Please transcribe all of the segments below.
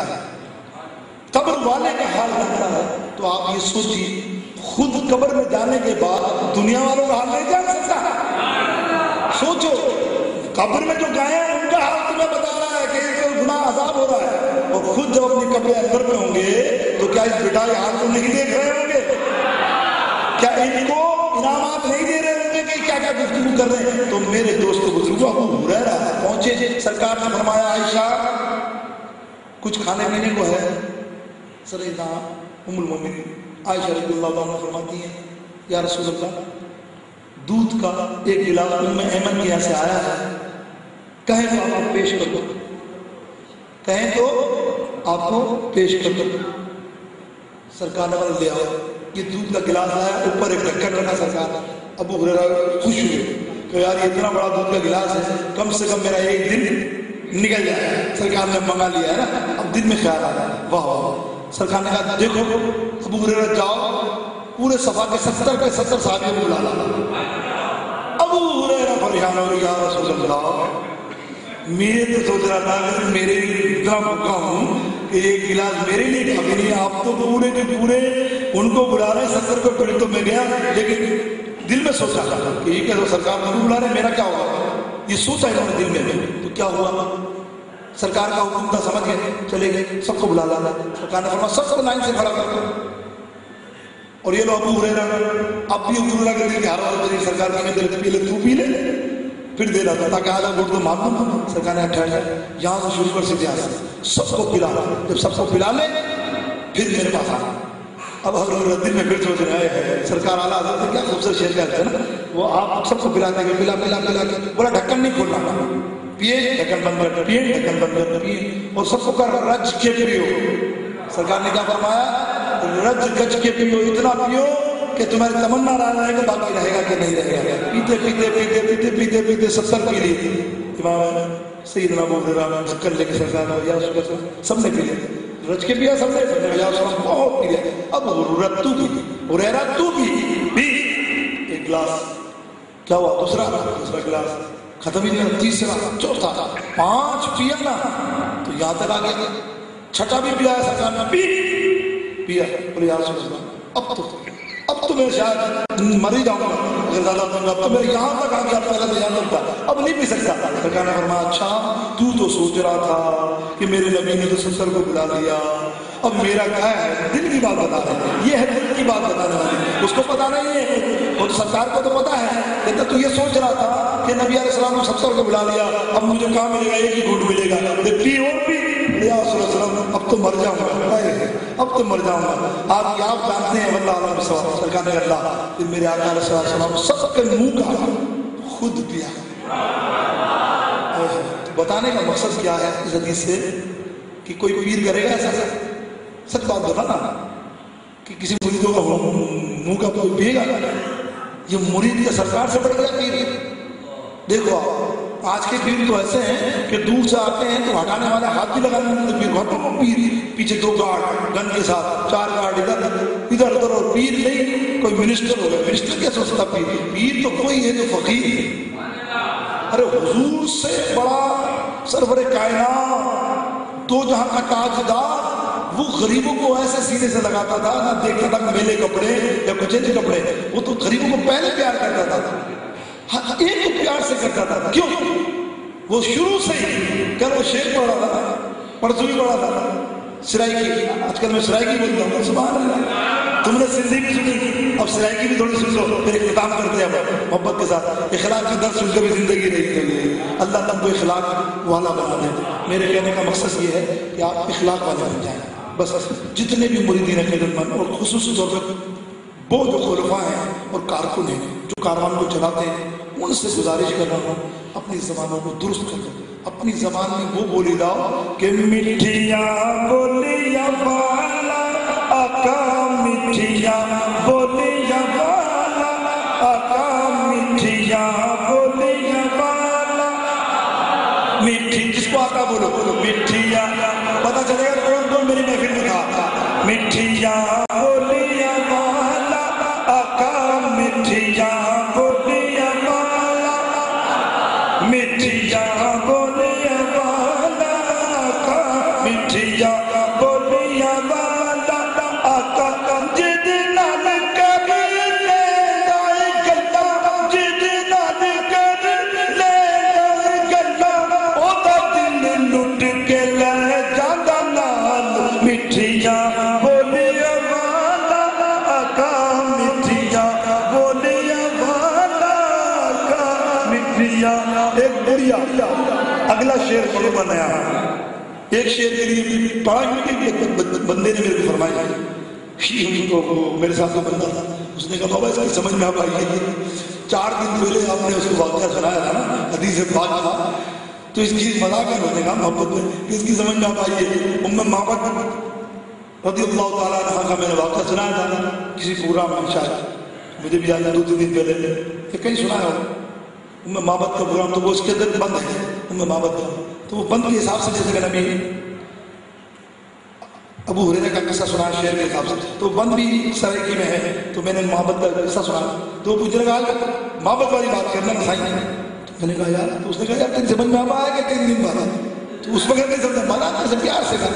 جانتا ہے، قبر والے کا حال جانتا ہے، تو آپ یہ سوچیے خود قبر میں جانے کے بعد دنیا والوں کا حال نہیں جان سکتا؟ سوچو، قبر میں جو گئے ہیں ان کا حال تمہیں بتا رہا ہے کہ ان کو گناہ عذاب ہو رہا ہے، اور خود جب اپنی قبر اندر میں ہوں گے تو کیا اس بٹائی حال کو نہیں دیکھ رہے ہوں گے؟ کیا ان کو انعامات نہیں دے رہے ہوں گے کہ کیا کیا گفتگو کر رہے ہیں؟ تو میرے دوست بزرگوں، ابو ہریرہ پہنچے، سرکار نے فرمایا عائشہ کچھ کھانے پینے کو ہے؟ سیدہ ام المومنین عائشہ رضی اللہ عنہا فرماتی ہیں یا رسول اللہ دودھ کا ایک گلاس ام ایمن کے یہاں سے آیا ہے، کہیں تو آپ کو پیش کر دو، کہیں تو آپ کو پیش کر دو۔ سرکار نے لے آؤ، یہ دودھ کا گلاس آیا، اوپر ایک ڈھکن رکھا سرکار۔ ابو ہریرہ خوش ہوئے کہ یار یہ اتنا بڑا دودھ کا گلاس ہے، کم سے کم میرا ایک دن نکل جائے، سرکار نے منگا لیا ہے نا، اب دن میں خیال آ رہا ہے، واہ واہ۔ سرکار نے کہا دیکھو ابو ہریرہ جاؤ پورے صفا کے 70 کے 70 صحابیوں کو بلا لا۔ ابو ہریرہ پریشان ہو گیا، یا رسول اللہ میں تو سوچ رہا تھا کہ میرے اتنا بھوکا ہوں کہ ایک گلاس میرے لیے کافی نہیں، آپ تو پورے کے پورے ان کو بلا رہے ہیں 70 کو، پھر تو میں گیا، لیکن دل میں سوچا تھا کہ یہ کہ سرکار مجھے بلا رہے ہیں، میرا کیا ہوگا؟ یہ سوچا انہوں نے دل میں، تو کیا ہوا؟ سرکار کا حکم تھا، سمجھ گئے، چلے گئے، سب کو بلا لانا۔ سرکار نے فرمایا سب کو لائن سے کھڑا کر دو، اور یہ لو ابو ہریرہ اب بھی ابو ہریرہ کہتے ہیں کہ ہر وقت سرکار کی پی لے، تو پی لے، پھر دے رہا تھا تاکہ آدھا گھوٹ تو مار دوں۔ سرکار نے ٹھہر جائے، یہاں سے شروع کر سکتے، یہاں سے سب کو پلا، جب سب کو پلا لے پھر میرے پاس آنا۔ اب ہر دن میں پھر سوچ رہے ہیں سرکار اعلیٰ حضرت کیا خوبصورت شعر کہتے ہیں نا، وہ آپ سب کو پلاتے گئے، پلا پلا پلا کے بولا ڈھکن نہیں کھولنا، پیے ڈھکن بند کر، پیے ڈھکن بند کر، پیے، اور سب کو کر رج کے پیو۔ سرکار نے کیا فرمایا؟ رج گج کے پیو، اتنا پیو کہ تمہاری تمنا رہے گا باقی رہے گا کہ نہیں رہے گا۔ پیتے پیتے پیتے پیتے پیتے پیتے 70 پی لی، امام سیدنا ابو ہریرہ ڈھکن لے کے سرکار نے یا رسول اللہ سب نے پی لیا، رج کے پیا سب نے، یا رسول اللہ بہت پی لیا۔ اب ہریرہ تو بھی ایک گلاس، کیا ہوا؟ دوسرا گلاس ختم ہی نہیں، تیسرا، چوتھا، 5 پیا نا تو یہاں تک آ گیا، چھٹا بھی پیا ہے سرکار نے، پیا، بولے یا رسول اللہ اب تو میں شاید مر ہی جاؤں گا، اب تو میں یہاں تک آ گیا، پہلے تو یہاں تک تھا، اب نہیں پی سکتا۔ سرکار نے فرمایا اچھا تو سوچ رہا تھا کہ میرے نبی نے تو 70 کو بلا دیا، اب میرا کیا ہے؟ دل کی بات بتا رہے ہیں، یہ ہے دل کی بات بتانے والی، اس کو پتا نہیں ہے، اور سرکار کو تو پتا ہے، لیکن تو یہ سوچ رہا تھا کہ نبی علیہ السلام نے 70 کو بلا لیا، اب مجھے کہاں ملے گا؟ ایک ہی گھونٹ ملے گا، پی اور پی، یا رسول اللہ اب تو مر جاؤں گا، اب تو مر جاؤں گا۔ آپ جانتے ہیں واللہ علیہ وسلم، سرکار نے اللہ پھر میرے آقا علیہ السلام سب کے منہ کا خود پیا۔ بتانے کا مقصد کیا ہے اس حدیث سے کہ کوئی پیر کرے گا ایسا؟ سچ بات بتانا کہ کسی مریدوں کا منہ کا کوئی پیے گا؟ یہ مرید کا سرکار سے بڑھ گیا پیر۔ دیکھو آج کے پیر تو ایسے ہیں کہ دور سے آتے ہیں تو ہٹانے والے ہاتھ بھی لگانے والے پیر ہٹو پیر، پیچھے 2 گارڈ گن کے ساتھ، 4 گارڈ ادھر ادھر، اور پیر نہیں کوئی منسٹر ہو گیا، منسٹر کیا سوچتا پیر تو کوئی ہے جو فقیر ہے۔ ارے حضور سے بڑا سرور کائنات، 2 جہاں کا تاجدار، وہ غریبوں کو ایسے سینے سے لگاتا تھا، نہ دیکھتا تھا میلے کپڑے یا کچھ ایسے کپڑے، وہ تو غریبوں کو پہلے پیار کرتا تھا، ایک کو پیار سے کرتا تھا۔ کیوں؟ وہ شروع سے ہی کل وہ شعر پڑھ رہا تھا، پرسوں بھی پڑھا تھا سرائکی، آج کل میں سرائکی بولتا ہوں، سبحان اللہ، تم نے سندھی بھی سنی، اب سرائکی بھی تھوڑی سن لو، پھر اختتام کرتے ہیں محبت کے ساتھ۔ اخلاق کا درس سن کے بھی زندگی رہی ہے، اللہ تم کو اخلاق والا بنا دے۔ میرے کہنے کا مقصد یہ ہے کہ آپ اخلاق والے بن جائیں، بس جتنے بھی مریدین خدمت مند اور خصوصی طور پر وہ جو خلفاء ہیں اور کارکن ہیں جو کاروان کو چلاتے ہیں، ان سے گزارش کر رہا ہوں اپنی زبانوں کو درست کر دو، اپنی زبان میں وہ بولی لاؤ کہ میٹھیاں بولیاں والا آقا، میٹھیاں بولیاں والا آقا، میٹھیاں بولیاں والا، میٹھی جس کو آتا بولو میٹھیاں، پتا چلے گا کون کون میری محفل میں تھا۔ میٹھیاں بولیاں والا آقا، میٹھیاں بولیاں والا، میٹھیاں بولیاں والا آقا، میٹھیاں بولیاں والا آقا جد نال کر لے گلا جد نال کر لے گلا او دا دل لٹ کے لے جاندا نال مٹھیاں بولیاں والا آقا مٹھیاں بولیاں والا آقا مٹھیاں. ایک بڑھیا اگلا شعر پڑھو بنایا ایک شعر کے لیے 5 منٹ کے بندے نے میرے کو فرمایا تو میرے ساتھ جو بندہ تھا اس نے کہا بابا اس کی سمجھ میں آپ آئی ہے 4 دن پہلے آپ نے اس کو واقعہ سنایا تھا نا حدیث پاک تھا تو اس کی مذاق ہونے کا محبت میں اس کی سمجھ میں آپ آئی ہے معبد رضی اللہ تعالیٰ عنہ کا میں نے واقعہ سنایا تھا کسی پروگرام میں شاید مجھے بھی یاد ہے 2 دن پہلے کہ کہیں سنایا ہو معبد کا پروگرام تو وہ اس کے اندر بند ہے معبد کا تو وہ بند کے حساب سے جیسے کہ نبی ابو ہریرہ کا قصہ سنا شعر کے حساب سے تو بند بھی سرائکی میں ہے تو میں نے معبد کا قصہ سنا تو پوچھنے لگا معبد والی بات کرنا نہ سائیں میں نے کہا یار تو اس نے کہا یار تین سمجھ میں آپ آیا کہ 3 دن بعد تو اس وقت نہیں سمجھا مانا سے پیار سے کہا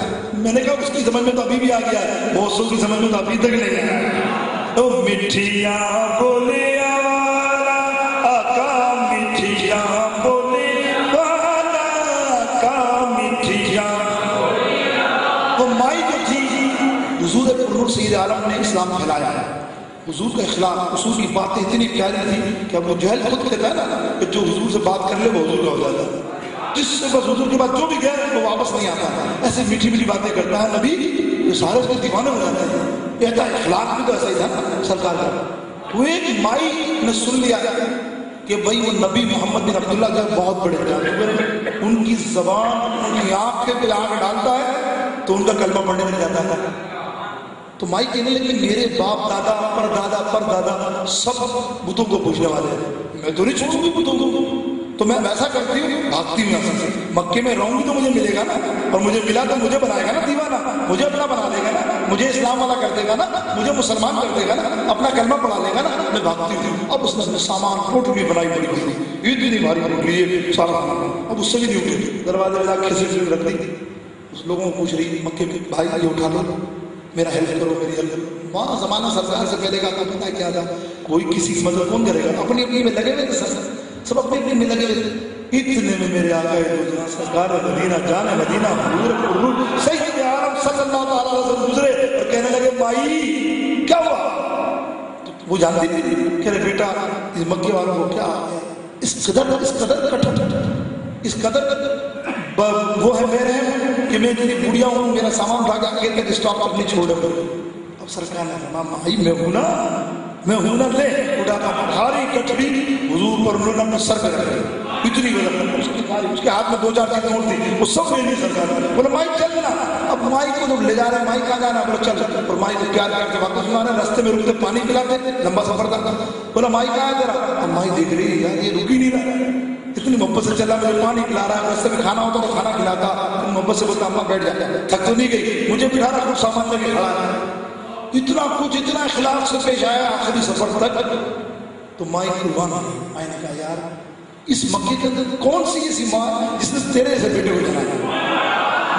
میں نے کہا اس کی سمجھ میں تو ابھی بھی آ گیا ہے بہت سو کی سمجھ میں تو ابھی تک نہیں آیا تو مٹھیاں بولیاں والا آقا مٹھیاں بولیاں والا آقا مٹھیاں. وہ مائی جو تھی حضور پرنور سید عالم نے اسلام پھیلایا ہے حضور کا اخلاق حضور کی باتیں اتنی پیاری تھی کہ ابو جہل خود کہتا ہے نا کہ جو حضور سے بات کر لے وہ حضور کا ہو جاتا ہے جس سے بس حضور کے بعد جو بھی گئے وہ واپس نہیں آتا ایسے میٹھی میٹھی باتیں کرتا ہے نبی یہ سارے اس کے دیوانے ہو جاتے ہیں کہتا ہے اخلاق بھی تو ایسا ہی تھا سرکار کا. وہ ایک مائی نے سن لیا کہ بھائی وہ نبی محمد بن عبداللہ جو بہت بڑے جانور ہیں ان کی زبان ان کی آنکھ پہ آنکھ ڈالتا ہے تو ان کا کلمہ پڑھنے میں جاتا تھا تو مائی کہنے لگی میرے باپ دادا پر دادا سب بتوں کو پوچھنے والے ہیں میں تو نہیں چھوڑوں گی بتوں کو تو میں ایسا کرتی ہوں بھاگتی ہوں ایسا سے مکے میں رہوں گی تو مجھے ملے گا نا اور مجھے ملا تو مجھے بنائے گا نا دیوانہ مجھے اپنا بنا دے گا نا مجھے اسلام والا کر دے گا نا مجھے مسلمان کر دے گا نا اپنا کلمہ پڑھا لے گا نا میں بھاگتی ہوں. اب اس نے سامان کوٹ بھی بنائی پڑی ہوئی اتنی بھاری لیے سارا اب اس سے بھی نہیں اٹھی دروازے میں کھیسی رکھ دی اس لوگوں کو پوچھ رہی مکے میں بھائی یہ اٹھا لو میرا ہیلپ کرو میری ہیلپ کرو وہاں زمانہ سرکار سے پہلے کا تو پتہ کیا تھا کوئی کسی کی مدد کون کرے گا اپنی میں لگے ہوئے تھے سب اپنی میں لگے ہوئے اتنے میں میرے آقا سرکار مدینہ جان مدینہ حضور سید عالم صلی اللہ تعالیٰ علیہ وسلم گزرے اور کہنے لگے مائی کیا ہوا وہ جانتی تھی کہ رہے بیٹا اس مکے والوں کو کیا اس قدر وہ ہے میرے کہ میں اتنی بڑھیا ہوں میرا سامان اٹھا کے آگے تک اسٹاپ تک نہیں چھوڑے اب سرکار نے کہا مائی میں ہوں نا لے اٹھا کر بھاری کٹڑی حضور پر انہوں نے اپنے سر پہ رکھ اتنی غلط اس کے ہاتھ میں 2-4 چیزیں اور تھی وہ سب لے لی سرکار بولے مائی چلنا اب مائی کو تو لے جا رہے ہیں مائی کہاں جانا بولے چل اور مائی کو پیار کر کے واپس لانا راستے میں رکتے پانی پلاتے لمبا سفر کرتا بولا مائی کہاں ہے تیرا اب مائی دیکھ رہی ہے یار یہ رکی نہیں رہا اتنی محبت سے چلا مجھے پانی پلا رہا ہے راستے میں کھانا ہوتا تو کھانا کھلاتا محبت سے بولتا اماں بیٹھ جاتا تھک تو نہیں گئی مجھے بٹھا رہا کچھ سامان لے کے کھڑا ہے اتنا کچھ اتنا اخلاق سے پیش آیا آخری سفر تک تو مائی قربان مائی نے کہا یار اس مکے کے اندر کون سی ایسی ماں جس نے تیرے ایسے بیٹے کو چلایا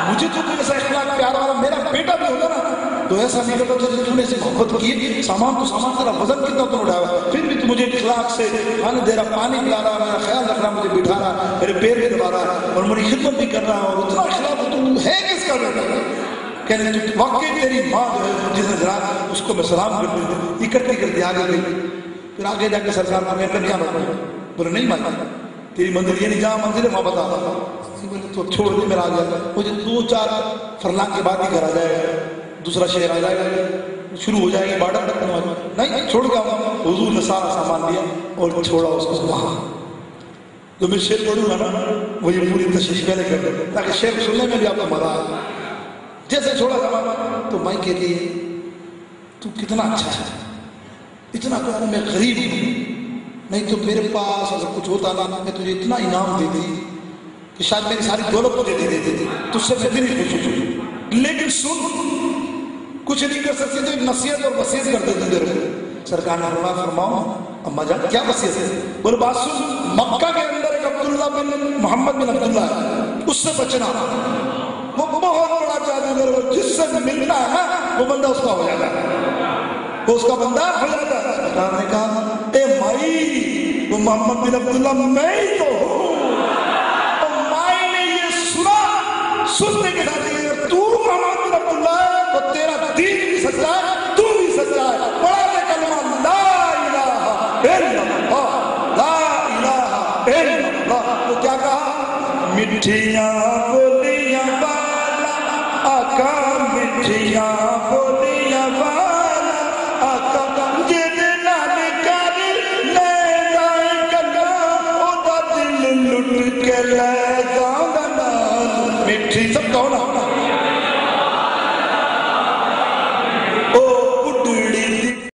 مجھے تو ایسا اخلاق پیار والا میرا بیٹا بھی ہوتا نا تو ایسا نہیں کرتا تو تم نے ایسی محبت کی سامان تو سامان تیرا وزن کتنا تو اٹھایا پھر بھی تو مجھے اخلاق سے کھانے دے رہا پانی پلا رہا میرا خیال رکھ رہا مجھے بٹھا رہا میرے پیر بھی دبا رہا اور میری خدمت بھی کر رہا اور اتنا اخلاق تو ہے کس کا بیٹا کہنے واقعی تیری ماں جو ہے جس نے ذرا اس کو میں سلام کرتی ہوں اکٹھی کر دی آگے گئی پھر آگے جا کے سرکار کو میں کیا بتا بولے نہیں مائی تیری منزل یہ نہیں جہاں منزل ہے وہاں بتا بولے تو چھوڑ دے میرا آ گیا مجھے 2-4 فرلانگ کے بعد ہی گھر آ جائے گا دوسرا شہر آ جائے گا شروع ہو جائے گی بارڈر تک نہیں چھوڑ گیا حضور نے سارا سامان دیا اور چھوڑا اس کو وہاں جو میں شعر پڑھوں گا نا وہ یہ پوری تشریح پہلے کر دیں تاکہ شعر سننے میں بھی آپ کو مزہ آئے جیسے چھوڑا سامان تو مائی کہتی ہے تو کتنا اچھا ہے اتنا پیارا میں غریب ہوں نہیں تو میرے پاس اگر کچھ ہوتا نا میں تجھے اتنا انعام دیتی کہ شاید میری ساری دولت کو دیتی تھی تجھ سے میں دل خوش ہوں لیکن سن کچھ نہیں کر سکتی تو نصیحت اور وصیت کر دیتے تیرے کو سرکار نے فرماؤ اما جان کیا وصیت ہے بولے بات سن مکہ کے اندر ایک عبداللہ بن محمد بن عبداللہ ہے اس سے بچنا وہ بہت بڑا جادوگر ہے جس سے وہ بندہ اس کا ہو جاتا ہے، وہ اس کا بندہ ہو جاتا ہے۔ سرکار نے کہا اے مائی، وہ محمد بن عبداللہ میں ہی تو ہوں۔ اور مائی نے یہ سنا سننے کے ساتھ یہ اگر تو محمد بن عبداللہ ہے تو تیرا دین بھی سچا ہے، تو بھی سچا ہے۔ پڑھا دے کلمہ لا الہ الا اللہ، لا الہ الا اللہ۔ تو کیا کہا؟ مٹھیاں بولیاں والا آقا، مٹھیاں بولیاں